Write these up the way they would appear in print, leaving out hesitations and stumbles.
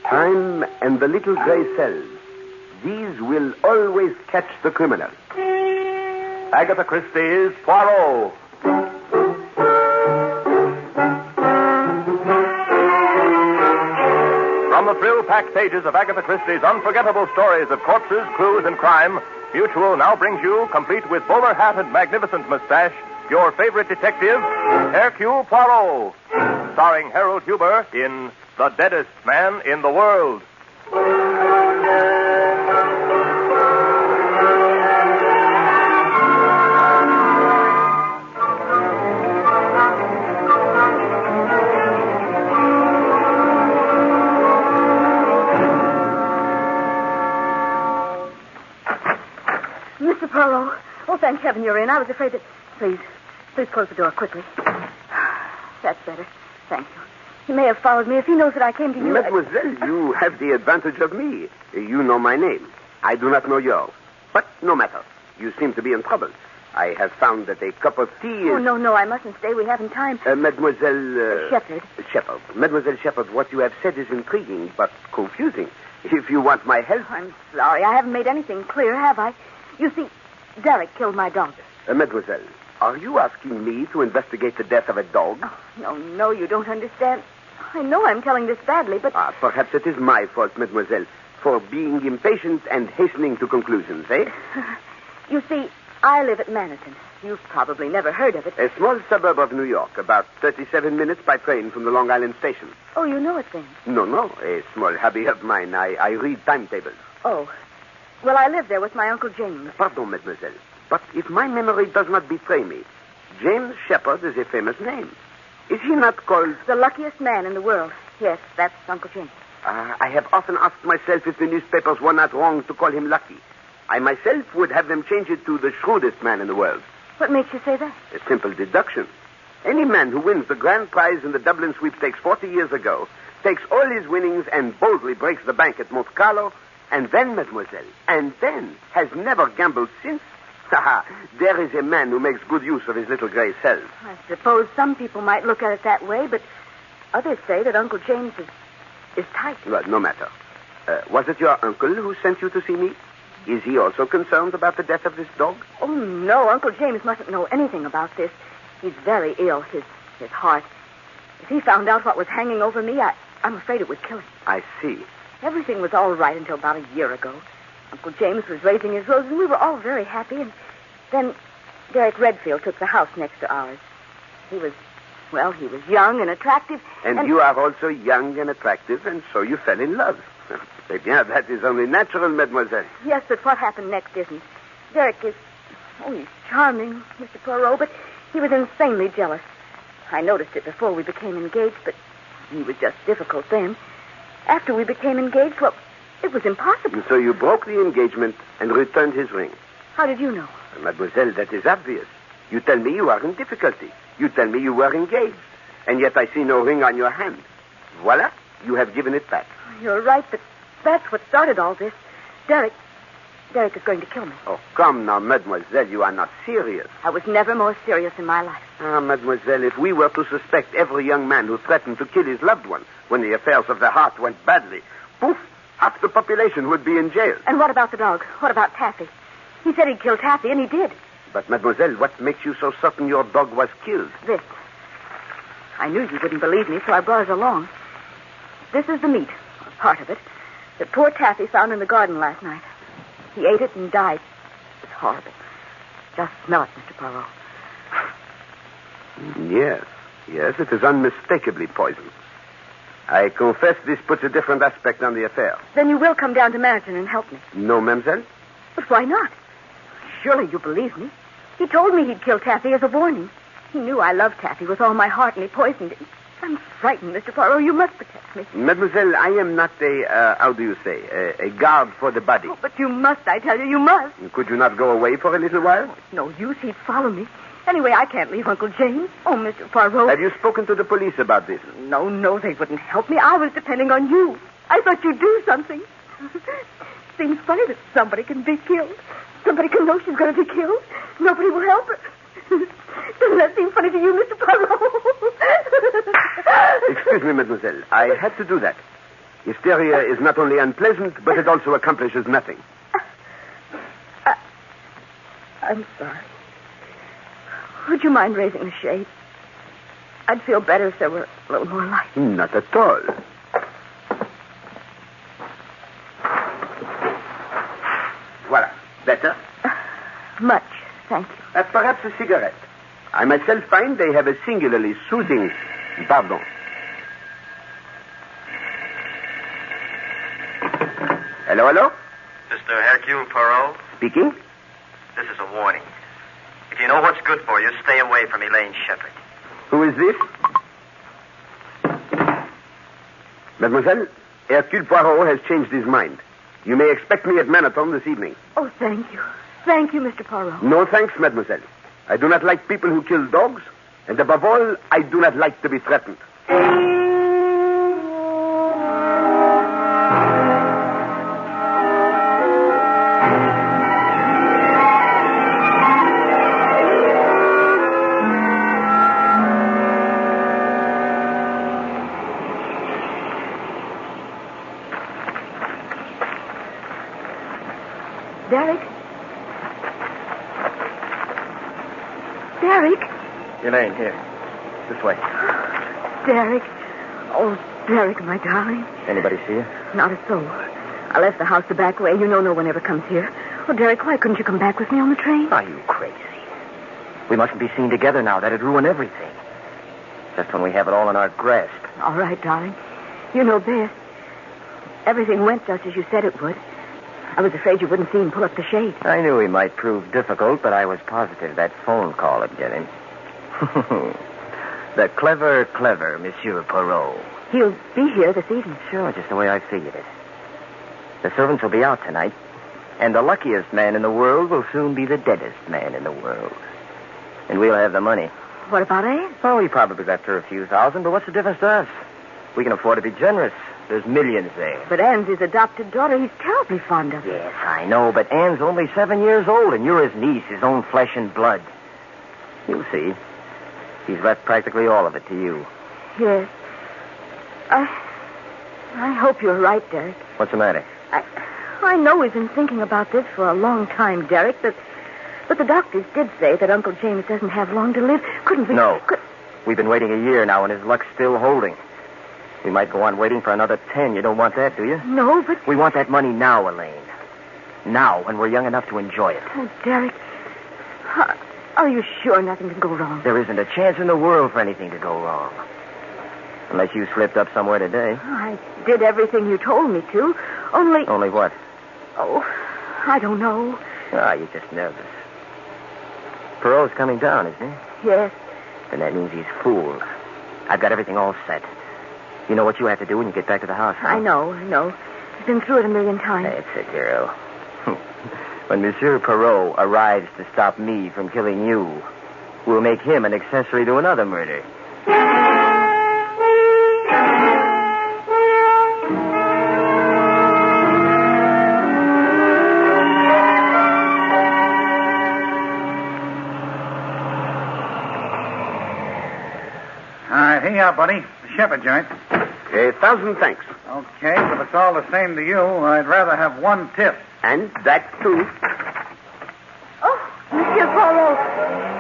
Time and the little gray cells. These will always catch the criminal. Agatha Christie's Poirot. From the thrill-packed pages of Agatha Christie's unforgettable stories of corpses, clues, and crime, Mutual now brings you, complete with bowler hat and magnificent mustache, your favorite detective, 𝘾𝙗𝙧𝙀 Poirot, starring Harold Huber in The Deadest Man in the World. Mr. Poirot. Oh, thank heaven you're in. I was afraid that... Please close the door quickly. That's better. Thank you. He may have followed me. If he knows that I came to you... Mademoiselle, you have the advantage of me. You know my name. I do not know yours. But no matter. You seem to be in trouble. I have found that a cup of tea is... Oh, no, I mustn't stay. We haven't time. Mademoiselle... Shepherd. Mademoiselle Shepherd, what you have said is intriguing, but confusing. If you want my help... I'm sorry. I haven't made anything clear, have I? You see, Derek killed my dog. Mademoiselle, are you asking me to investigate the death of a dog? Oh, no, you don't understand. I know I'm telling this badly, but... Perhaps it is my fault, Mademoiselle, for being impatient and hastening to conclusions, eh? You see, I live at Manhattan. You've probably never heard of it. A small suburb of New York, about 37 minutes by train from the Long Island station. Oh, you know it then? No, a small hobby of mine. I read timetables. Oh. Well, I live there with my Uncle James. Pardon, Mademoiselle, but if my memory does not betray me, James Shepherd is a famous name. Is he not called... The luckiest man in the world. Yes, that's Uncle James. I have often asked myself if the newspapers were not wrong to call him lucky. I myself would have them change it to the shrewdest man in the world. What makes you say that? A simple deduction. Any man who wins the grand prize in the Dublin sweepstakes 40 years ago takes all his winnings and boldly breaks the bank at Monte Carlo, and then, Mademoiselle, has never gambled since. There is a man who makes good use of his little gray cells. I suppose some people might look at it that way, but others say that Uncle James is tight. Well, no matter. Was it your uncle who sent you to see me? Is he also concerned about the death of this dog? Oh, no. Uncle James mustn't know anything about this. He's very ill, his heart. If he found out what was hanging over me, I'm afraid it would kill him. I see. Everything was all right until about a year ago. Uncle James was raising his roses, and we were all very happy. And then Derek Redfield took the house next to ours. He was young and attractive. And you are also young and attractive, and so you fell in love. Yeah, that is only natural, Mademoiselle. Yes, but what happened next isn't. Derek is... Oh, he's charming, Mr. Poirot, but he was insanely jealous. I noticed it before we became engaged, but he was just difficult then. After we became engaged, well, it was impossible. And so you broke the engagement and returned his ring. How did you know? Mademoiselle, that is obvious. You tell me you are in difficulty. You tell me you were engaged. And yet I see no ring on your hand. Voila, you have given it back. You're right, but that's what started all this. Derek is going to kill me. Oh, come now, Mademoiselle, you are not serious. I was never more serious in my life. Mademoiselle, if we were to suspect every young man who threatened to kill his loved one when the affairs of the heart went badly, poof, half the population would be in jail. And what about the dog? What about Taffy? He said he'd kill Taffy, and he did. But, Mademoiselle, what makes you so certain your dog was killed? This. I knew you wouldn't believe me, so I brought it along. This is the meat, part of it, that poor Taffy found in the garden last night. He ate it and died. It's horrible. Just smell it, Mr. Poirot. Yes, it is unmistakably poison. I confess this puts a different aspect on the affair. Then you will come down to Manhattan and help me. No, mademoiselle? But why not? Surely you believe me. He told me he'd kill Taffy as a warning. He knew I loved Taffy with all my heart, and he poisoned him. I'm frightened, Mr. Poirot. You must protect me. Mademoiselle, I am not a guard for the body. Oh, but you must, I tell you, you must. Could you not go away for a little while? It's no use. He'd follow me. Anyway, I can't leave Uncle James. Oh, Mr. Poirot. Have you spoken to the police about this? No, they wouldn't help me. I was depending on you. I thought you'd do something. Seems funny that somebody can be killed. Somebody can know she's going to be killed. Nobody will help her. Doesn't that seem funny to you, Mr. Poirot? Excuse me, mademoiselle. I had to do that. Hysteria is not only unpleasant, but it also accomplishes nothing. I'm sorry. Would you mind raising the shade? I'd feel better if there were a little more light. Not at all. Voilà. Better? Much, thank you. Perhaps a cigarette. I myself find they have a singularly soothing... Pardon. Hello, hello? Mr. 𝘾𝙗𝙧𝙞𝙯? Speaking? This is a warning. If you know what's good for you, stay away from Elaine Shepherd. Who is this? Mademoiselle, 𝘾𝙗𝙧 has changed his mind. You may expect me at Manaton this evening. Oh, thank you. Thank you, Mr. Poirot. No thanks, mademoiselle. I do not like people who kill dogs, and above all, I do not like to be threatened. Derek? Derek? Elaine, here. This way. Derek. Oh, Derek, my darling. Anybody see you? Not a soul. I left the house the back way. You know no one ever comes here. Oh, Derek, why couldn't you come back with me on the train? Are you crazy? We mustn't be seen together now. That'd ruin everything. Just when we have it all in our grasp. All right, darling. You know best. Everything went just as you said it would. I was afraid you wouldn't see him pull up the shade. I knew he might prove difficult, but I was positive that phone call would get him. The clever Monsieur Poirot. He'll be here this evening. Sure, just the way I figured it. The servants will be out tonight, and the luckiest man in the world will soon be the deadest man in the world. And we'll have the money. What about Anne? Well, he probably left her a few thousand, but what's the difference to us? We can afford to be generous. There's millions there. But Anne's his adopted daughter. He's terribly fond of her. Yes, I know, but Anne's only 7 years old, and you're his niece, his own flesh and blood. You'll see. He's left practically all of it to you. Yes. I hope you're right, Derek. What's the matter? I know we've been thinking about this for a long time, Derek, but the doctors did say that Uncle James doesn't have long to live. Couldn't we... No. We've been waiting a year now, and his luck's still holding. We might go on waiting for another 10. You don't want that, do you? No, but... We want that money now, Elaine. Now, when we're young enough to enjoy it. Oh, Derek, are you sure nothing can go wrong? There isn't a chance in the world for anything to go wrong. Unless you slipped up somewhere today. I did everything you told me to, only... Only what? Oh, I don't know. You're just nervous. Perot's coming down, isn't he? Yes. Then that means he's fooled. I've got everything all set. You know what you have to do when you get back to the house, huh? I know. I've been through it 1,000,000 times. That's it, girl. When Monsieur Perot arrives to stop me from killing you, we'll make him an accessory to another murder. Here you are, buddy. The Shepherd joint. 1,000 thanks. Okay, but if it's all the same to you, I'd rather have one tip. And that, too. Oh, Monsieur Poirot,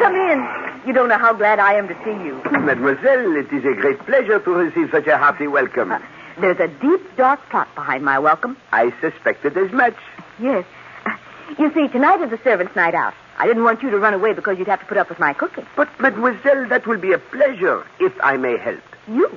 come in. You don't know how glad I am to see you. Mademoiselle, it is a great pleasure to receive such a hearty welcome. There's a deep, dark plot behind my welcome. I suspected as much. Yes. You see, tonight is the servants' night out. I didn't want you to run away because you'd have to put up with my cooking. But, mademoiselle, that will be a pleasure, if I may help. You?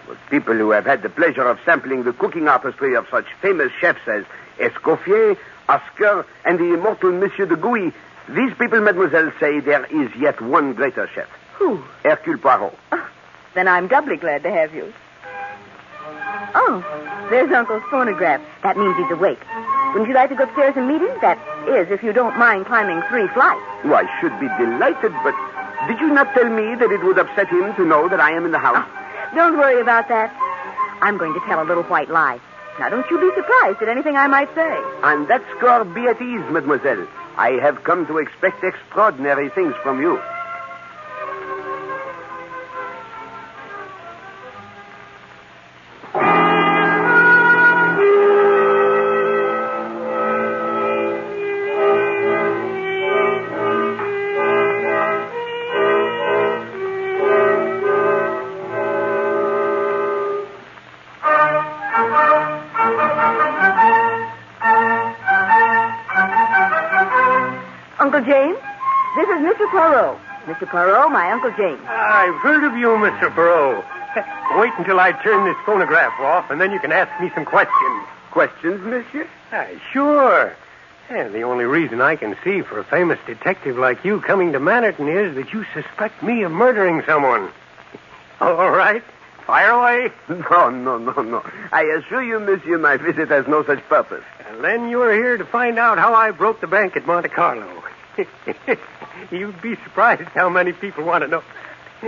Well, people who have had the pleasure of sampling the cooking artistry of such famous chefs as Escoffier, Oscar, and the immortal Monsieur de Gouy, these people, mademoiselle, say there is yet one greater chef. Who? 𝘾𝙗𝙧𝙞𝙯. Oh, then I'm doubly glad to have you. Oh, there's Uncle's phonograph. That means he's awake. Wouldn't you like to go upstairs and meet him? That is, if you don't mind climbing 3 flights. Oh, I should be delighted, but did you not tell me that it would upset him to know that I am in the house? Oh, don't worry about that. I'm going to tell a little white lie. Now, don't you be surprised at anything I might say. On that score, be at ease, mademoiselle. I have come to expect extraordinary things from you. Poirot. Mr. Poirot, my Uncle James. I've heard of you, Mr. Poirot. Wait until I turn this phonograph off, and then you can ask me some questions. Questions, monsieur? Sure. The only reason I can see for a famous detective like you coming to Manhattan is that you suspect me of murdering someone. All right. Fire away. No. I assure you, monsieur, my visit has no such purpose. And then you're here to find out how I broke the bank at Monte Carlo. You'd be surprised how many people want to know.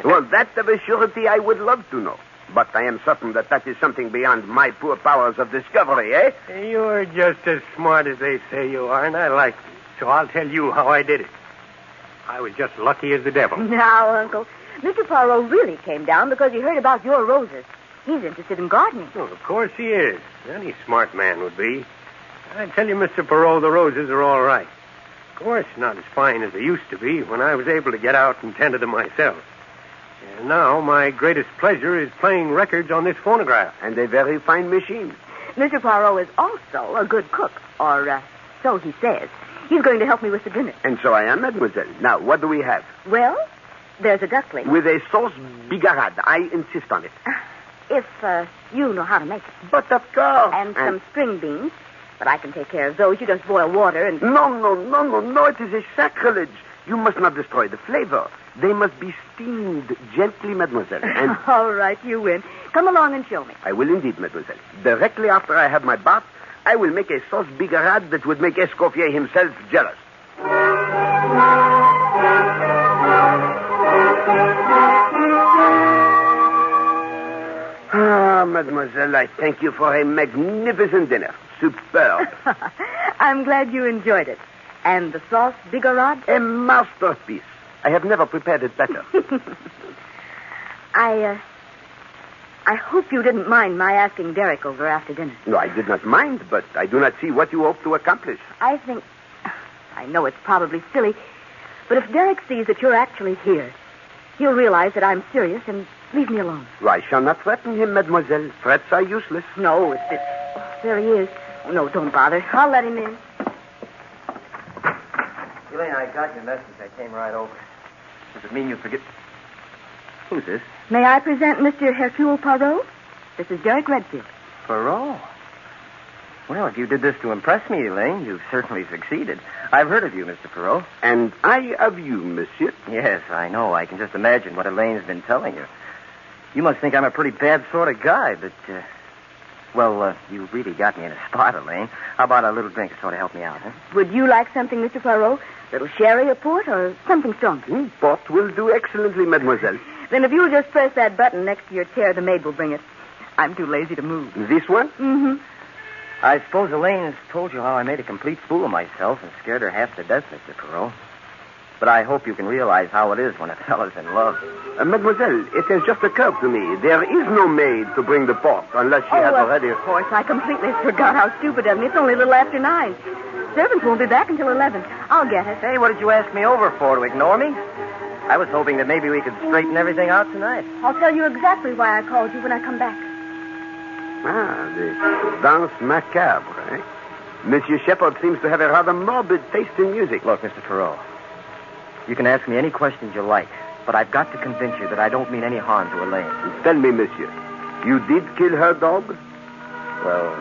Well, that of a surety I would love to know. But I am certain that is something beyond my poor powers of discovery, eh? You're just as smart as they say you are, and I like you. So I'll tell you how I did it. I was just lucky as the devil. Now, Uncle, Mr. Poirot really came down because he heard about your roses. He's interested in gardening. Oh, of course he is. Any smart man would be. I tell you, Mr. Poirot, the roses are all right. Of course, not as fine as they used to be when I was able to get out and tend to them myself. And now my greatest pleasure is playing records on this phonograph. And a very fine machine. Mr. Poirot is also a good cook, or so he says. He's going to help me with the dinner. And so I am, mademoiselle. Now, what do we have? Well, there's a duckling. With a sauce bigarade. I insist on it. If you know how to make it. But of course. And some string beans. But I can take care of those. You just boil water and... No. It is a sacrilege. You must not destroy the flavor. They must be steamed gently, mademoiselle. And all right, you win. Come along and show me. I will indeed, mademoiselle. Directly after I have my bath, I will make a sauce bigarade that would make 𝘧𝗶𝗺𝗃 himself jealous. Ah, mademoiselle, I thank you for a magnificent dinner. Superb. I'm glad you enjoyed it. And the sauce bigarade? A masterpiece. I have never prepared it better. I hope you didn't mind my asking Derek over after dinner. No, I did not mind, but I do not see what you hope to accomplish. I know it's probably silly, but if Derek sees that you're actually here, he'll realize that I'm serious and leave me alone. I shall not threaten him, mademoiselle. Threats are useless. No, there he is. Oh, no, don't bother. I'll let him in. Elaine, I got your message. I came right over. Does it mean you forget... Who's this? May I present Mr. 𝘾𝙗ℎ𝙗𝙗? This is Derek Redfield. Poirot? Well, if you did this to impress me, Elaine, you've certainly succeeded. I've heard of you, Mr. Poirot. And I of you, monsieur. Yes, I know. I can just imagine what Elaine's been telling you. You must think I'm a pretty bad sort of guy, but... you really got me in a spot, Elaine. How about a little drink to sort of help me out, huh? Would you like something, Mr. Poirot? Little sherry or port or something strong? Port will do excellently, mademoiselle. Then if you'll just press that button next to your chair, the maid will bring it. I'm too lazy to move. This one? Mm-hmm. I suppose Elaine has told you how I made a complete fool of myself and scared her half to death, Mr. Poirot. But I hope you can realize how it is when a fellow's in love. Mademoiselle, it has just occurred to me. There is no maid to bring the port unless she has already... Of course, I completely forgot how stupid of me. It's only a little after 9. Servants won't be back until 11. I'll get it. Hey, what did you ask me over for? To ignore me? I was hoping that maybe we could straighten everything out tonight. I'll tell you exactly why I called you when I come back. The danse macabre, eh? Monsieur Shepard seems to have a rather morbid taste in music. Look, Mr. Poirot, you can ask me any questions you like, but I've got to convince you that I don't mean any harm to Elaine. Tell me, monsieur, you did kill her dog? Well,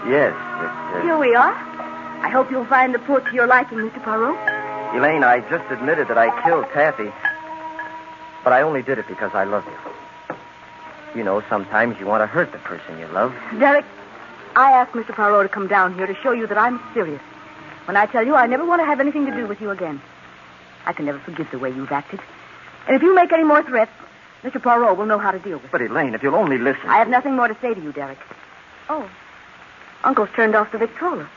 yes, but... Here we are. I hope you'll find the port to your liking, Mr. Poirot. Elaine, I just admitted that I killed Taffy, but I only did it because I love you. You know, sometimes you want to hurt the person you love. Derek, I asked Mr. Poirot to come down here to show you that I'm serious. When I tell you I never want to have anything to do with you again. I can never forgive the way you've acted. And if you make any more threats, Mr. Poirot will know how to deal with it. But, Elaine, if you'll only listen... I have nothing more to say to you, Derek. Oh, Uncle's turned off the Victrola.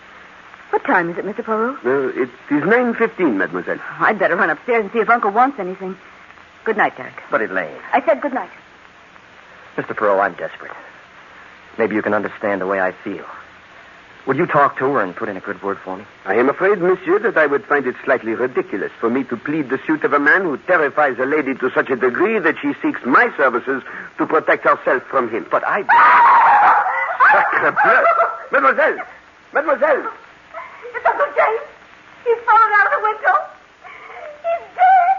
What time is it, Mr. Poirot? It is 9:15, mademoiselle. I'd better run upstairs and see if Uncle wants anything. Good night, Derek. But, Elaine... I said good night. Mr. Poirot, I'm desperate. Maybe you can understand the way I feel. Would you talk to her and put in a good word for me? I am afraid, monsieur, that I would find it slightly ridiculous for me to plead the suit of a man who terrifies a lady to such a degree that she seeks my services to protect herself from him. But I... Sacre bleu! Mademoiselle! It's Uncle James. He's fallen out of the window. He's dead.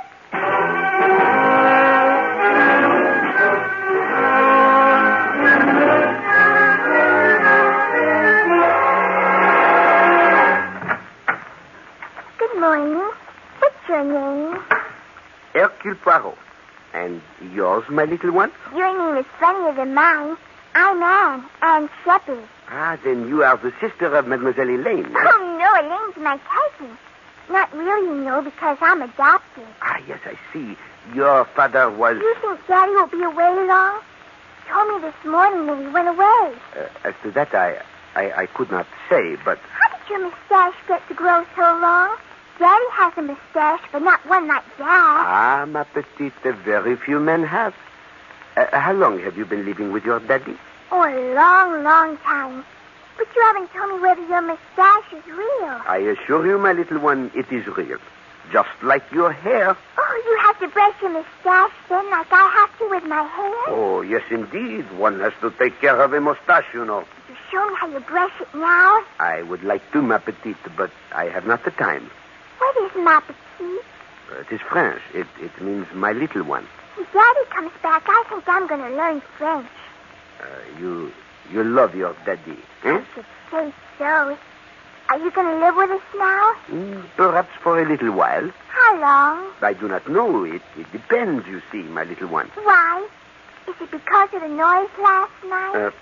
yours, my little one? Your name is funnier than mine. I'm Anne Shepherd. Ah, then you are the sister of Mademoiselle Elaine. Oh, no, Elaine's my cousin. Not really, because I'm adopted. Ah, yes, I see. Your father was... Do you think Daddy will be away long? He told me this morning that he went away. As to that, I could not say, but... How did your mustache get to grow so long? Daddy has a mustache, but not one like that. Ah, ma petite, very few men have. How long have you been living with your daddy? Oh, a long, long time. But you haven't told me whether your mustache is real. I assure you, my little one, it is real. Just like your hair. Oh, you have to brush your mustache then, like I have to with my hair? Oh, yes, indeed. One has to take care of a mustache, you know. Could you show me how you brush it now? I would like to, ma petite, but I have not the time. What is ma petite? It is French. It means my little one. When Daddy comes back, I think I'm going to learn French. You love your daddy, eh? I should say so. Are you going to live with us now? Perhaps for a little while. How long? I do not know. It depends, you see, my little one. Why? Is it because of the noise last night?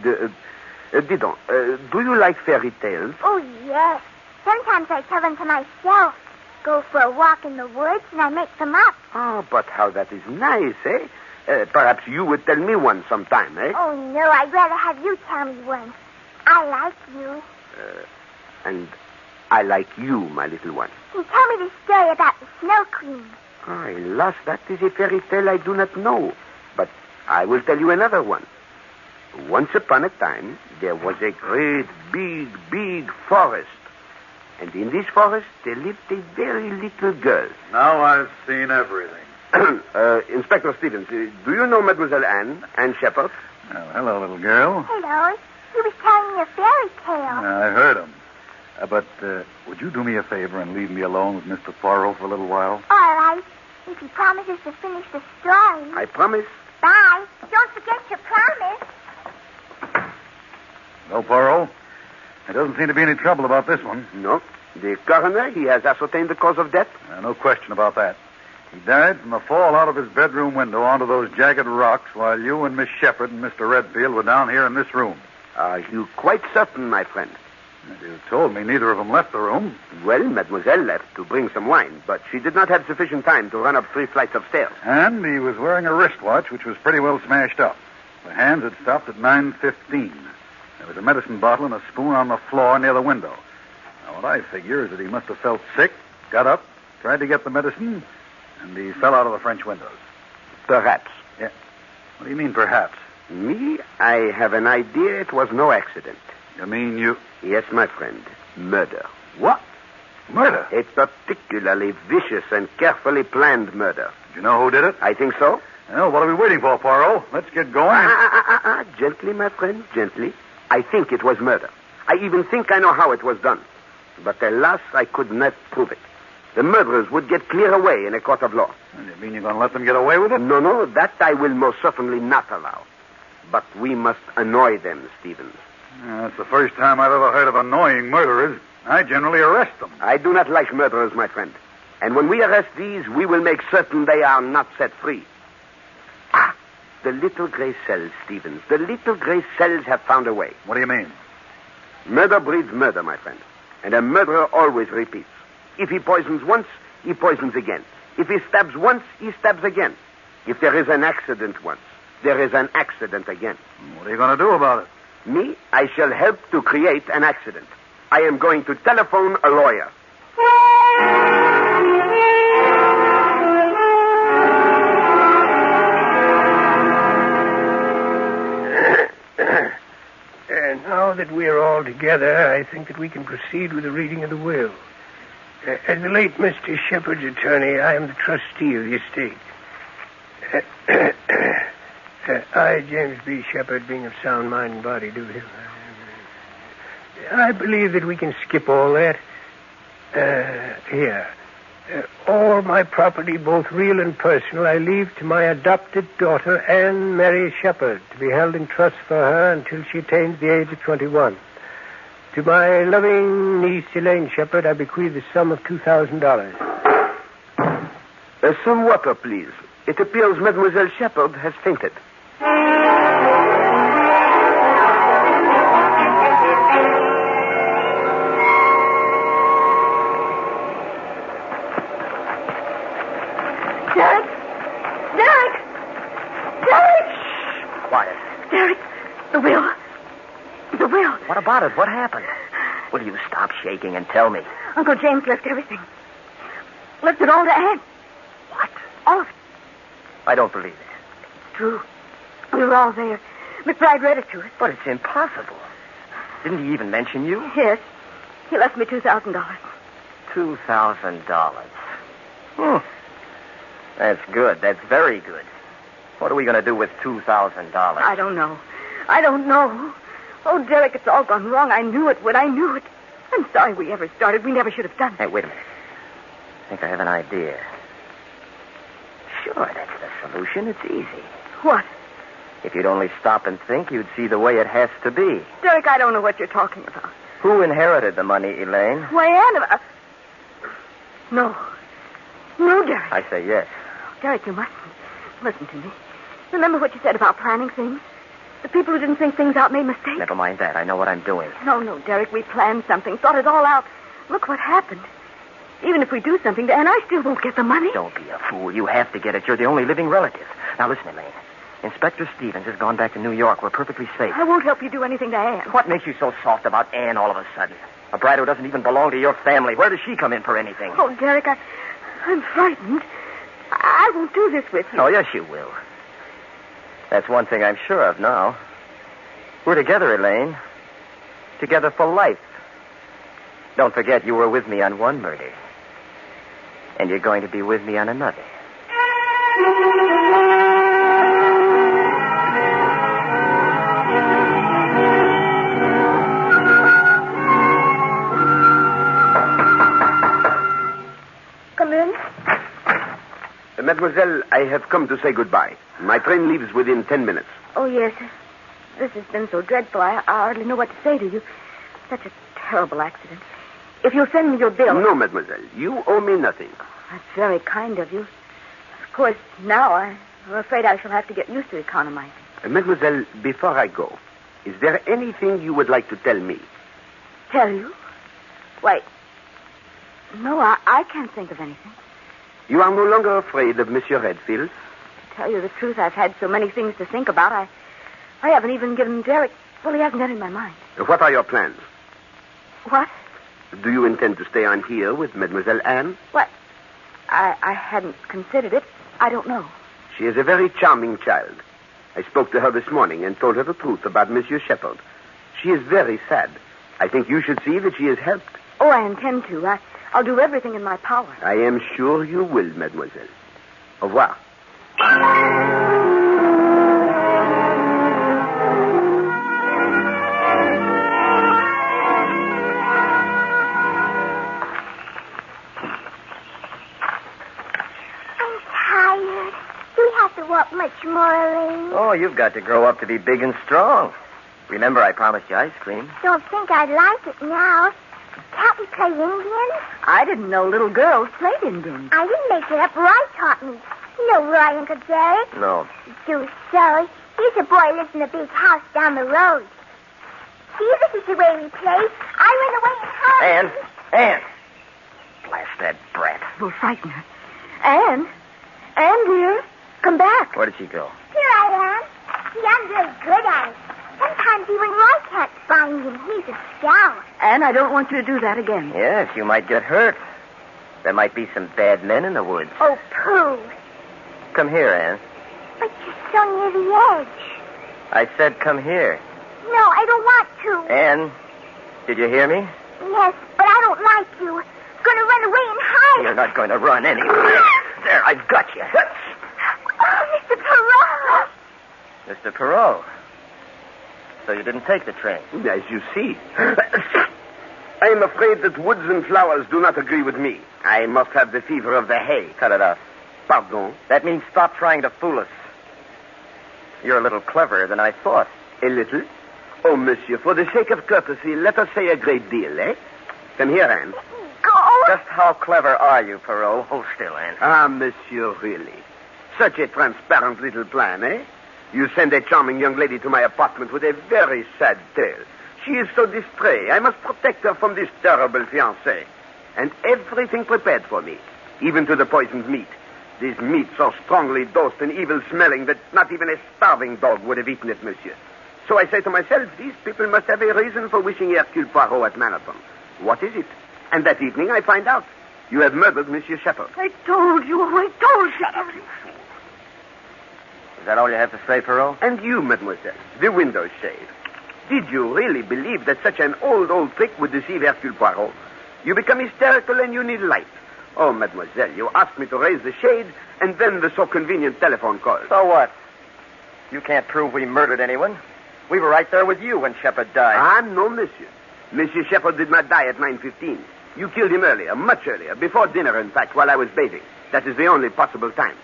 Dis donc, do you like fairy tales? Oh, yes. Sometimes I tell them to myself. Go for a walk in the woods and I make them up. Oh, but how that is nice, eh? Perhaps you would tell me one sometime, eh? Oh, no, I'd rather have you tell me one. I like you. And I like you, my little one. Can you tell me the story about the Snow Queen? Oh, alas, that is a fairy tale I do not know. But I will tell you another one. Once upon a time, there was a great, big forest. And in this forest, there lived a very little girl. Now I've seen everything. Inspector Stevens, do you know Mademoiselle Anne Shepherd? Oh, hello, little girl. Hello. He was telling me a fairy tale. I heard him. But would you do me a favor and leave me alone with Mr. Poirot for a little while? All right. If he promises to finish the story. I promise. Bye. Don't forget your promise. No, Poirot. There doesn't seem to be any trouble about this one. No. The coroner, he has ascertained the cause of death? No question about that. He died from a fall out of his bedroom window onto those jagged rocks while you and Miss Shepherd and Mr. Redfield were down here in this room. Are you quite certain, my friend? You told me neither of them left the room. Well, Mademoiselle left to bring some wine, but she did not have sufficient time to run up 3 flights of stairs. And he was wearing a wristwatch which was pretty well smashed up. The hands had stopped at 9:15. There was a medicine bottle and a spoon on the floor near the window. Now, what I figure is that he must have felt sick, got up, tried to get the medicine, and he fell out of the French windows. Perhaps. Yeah. What do you mean, perhaps? Me, I have an idea it was no accident. You mean you... Yes, my friend. Murder. What? Murder? A particularly vicious and carefully planned murder. Do you know who did it? I think so. Well, what are we waiting for, Poirot? Let's get going. Gently, my friend, gently. I think it was murder. I even think I know how it was done. But alas, I could not prove it. The murderers would get clear away in a court of law. You mean you're going to let them get away with it? No, that I will most certainly not allow. But we must annoy them, Stevens. That's the first time I've ever heard of annoying murderers. I generally arrest them. I do not like murderers, my friend. And when we arrest these, we will make certain they are not set free. Ah, the little gray cells, Stevens. The little gray cells have found a way. What do you mean? Murder breeds murder, my friend. And a murderer always repeats. If he poisons once, he poisons again. If he stabs once, he stabs again. If there is an accident once, there is an accident again. What are you going to do about it? Me, I shall help to create an accident. I am going to telephone a lawyer. And now that we are all together, I think that we can proceed with the reading of the will. As the late Mr. Shepherd's attorney, I am the trustee of the estate. I, James B. Shepherd, being of sound mind and body, do him. I believe that we can skip all that. Here. All my property, both real and personal, I leave to my adopted daughter, Anne Mary Shepherd, to be held in trust for her until she attains the age of 21. To my loving niece, Elaine Shepherd, I bequeath the sum of $2,000. Some water, please. It appears Mademoiselle Shepherd has fainted. What about it? What happened? Will you stop shaking and tell me? Uncle James left everything. Left it all to Anne. What? All of it. I don't believe it. It's true. We were all there. McBride read it to us. But it's impossible. Didn't he even mention you? Yes. He left me $2,000. $2,000. That's good. That's very good. What are we going to do with $2,000? I don't know. Oh, Derek, it's all gone wrong. I knew it would. I knew it. I'm sorry we ever started. We never should have done it. Hey, wait a minute. I think I have an idea. Sure, that's the solution. It's easy. What? If you'd only stop and think, you'd see the way it has to be. Derek, I don't know what you're talking about. Who inherited the money, Elaine? Why, Anne... No. No, Derek. I say yes. Derek, you mustn't. Listen to me. Remember what you said about planning things? The people who didn't think things out made mistakes. Never mind that. I know what I'm doing. No, Derek, we planned something, thought it all out. Look what happened. Even if we do something to Anne, I still won't get the money. Don't be a fool. You have to get it. You're the only living relative. Now, listen, Elaine. Inspector Stevens has gone back to New York. We're perfectly safe. I won't help you do anything to Anne. What makes you so soft about Anne all of a sudden? A bride who doesn't even belong to your family. Where does she come in for anything? Oh, Derek, I'm frightened. I won't do this with you. Oh, yes, you will. That's one thing I'm sure of now. We're together, Elaine. Together for life. Don't forget you were with me on one murder. And you're going to be with me on another. Come in. Mademoiselle, I have come to say goodbye. My train leaves within 10 minutes. Oh, yes. This has been so dreadful. I hardly know what to say to you. Such a terrible accident. If you'll send me your bill... No, mademoiselle. You owe me nothing. That's very kind of you. Of course, now I'm afraid I shall have to get used to economizing. Mademoiselle, before I go, is there anything you would like to tell me? Tell you? Why, no, I can't think of anything. You are no longer afraid of Monsieur Redfield? To tell you the truth, I've had so many things to think about. I haven't even given Derek... Well, he hasn't entered my mind. What are your plans? What? Do you intend to stay on here with Mademoiselle Anne? What? I hadn't considered it. I don't know. She is a very charming child. I spoke to her this morning and told her the truth about Monsieur Shepherd. She is very sad. I think you should see that she is helped. Oh, I intend to. I'll do everything in my power. I am sure you will, mademoiselle. Au revoir. What much more, Elaine? Oh, you've got to grow up to be big and strong. Remember, I promised you ice cream. Don't think I'd like it now. Can't we play Indian? I didn't know little girls played Indian. I didn't make it up. Roy taught me. You know Roy, Uncle Derek? No. Do so. He's a boy who lives in a big house down the road. See, this is the way we play. I run away and hide. Anne! Blast that brat. We'll frighten her. Anne, dear. Come back. Where did she go? Here I am. See, I'm very good at it. Sometimes even Roy can't find him. He's a scout. Anne, I don't want you to do that again. Yes, you might get hurt. There might be some bad men in the woods. Oh, pooh. Come here, Anne. But you're so near the edge. I said come here. No, I don't want to. Anne, did you hear me? Yes, but I don't like you. Gonna run away and hide. You're not going to run anywhere. There, I've got you. Oh, Mr. Perot. Mr. Perot. So you didn't take the train? As you see. I am afraid that woods and flowers do not agree with me. I must have the fever of the hay. Cut it out. Pardon? That means stop trying to fool us. You're a little cleverer than I thought. A little? Oh, monsieur, for the sake of courtesy, let us say a great deal, eh? Come here, Anne. Go. Just how clever are you, Perot? Hold still, Anne. Ah, monsieur, really. Such a transparent little plan, eh? You send a charming young lady to my apartment with a very sad tale. She is so distressed. I must protect her from this terrible fiancé. And everything prepared for me, even to the poisoned meat. This meat so strongly dosed and evil-smelling that not even a starving dog would have eaten it, monsieur. So I say to myself, these people must have a reason for wishing 𝘃𝙗𝙧 at Marathon. What is it? And that evening I find out. You have murdered Monsieur Shepherd. I told you. Shut up, you fool. Is that all you have to say, Perrault? And you, mademoiselle, the window shade. Did you really believe that such an old trick would deceive 𝘃𝙗𝙧? You become hysterical and you need light. Oh, mademoiselle, you asked me to raise the shade, and then the so convenient telephone call. So what? You can't prove we murdered anyone. We were right there with you when Shepherd died. Ah, no, monsieur. Monsieur Shepherd did not die at 9:15. You killed him earlier, much earlier, before dinner, in fact, while I was bathing. That is the only possible time.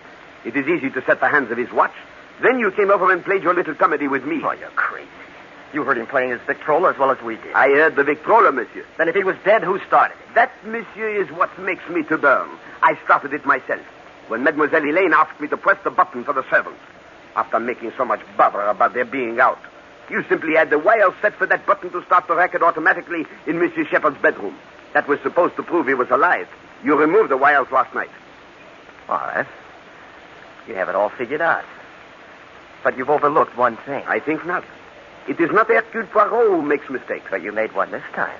It is easy to set the hands of his watch. Then you came over and played your little comedy with me. Oh, you're crazy. You heard him playing his Victrola as well as we did. I heard the Victrola, monsieur. Then if he was dead, who started it? That, monsieur, is what makes me to burn. I started it myself, when Mademoiselle Elaine asked me to press the button for the servants. After making so much bother about their being out, you simply had the wire set for that button to start the racket automatically in Monsieur Shepherd's bedroom. That was supposed to prove he was alive. You removed the wires last night. All right. You have it all figured out. But you've overlooked one thing. I think not. It is not 𝘃𝙗𝙧 who makes mistakes. But you made one this time.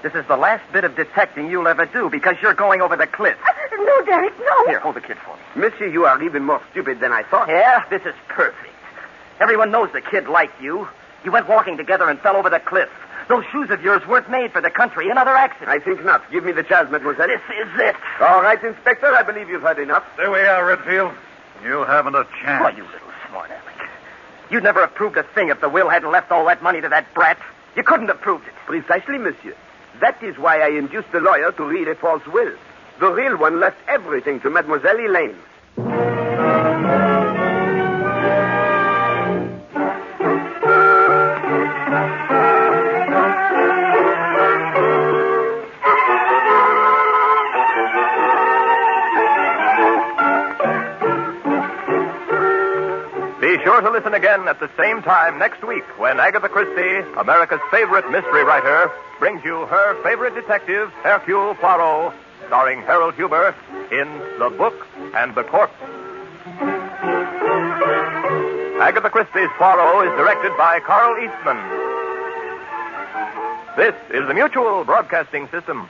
This is the last bit of detecting you'll ever do because you're going over the cliff. No, Derek, no. Here, hold the kid for me. Monsieur, you are even more stupid than I thought. Yeah, this is perfect. Everyone knows the kid liked you. You went walking together and fell over the cliff. Those shoes of yours weren't made for the country. Another accident. I think not. Give me the chance, mademoiselle. This is it. All right, Inspector. I believe you've heard enough. There we are, Redfield. You haven't a chance. Oh, you little smart aleck. You'd never have proved a thing if the will hadn't left all that money to that brat. You couldn't have proved it. Precisely, monsieur. That is why I induced the lawyer to read a false will. The real one left everything to Mademoiselle Elaine. Be sure to listen again at the same time next week when Agatha Christie, America's favorite mystery writer, brings you her favorite detective, 𝘃𝙗𝙧, starring Harold Huber in The Book and the Corpse. Agatha Christie's Poirot is directed by Carl Eastman. This is the Mutual Broadcasting System.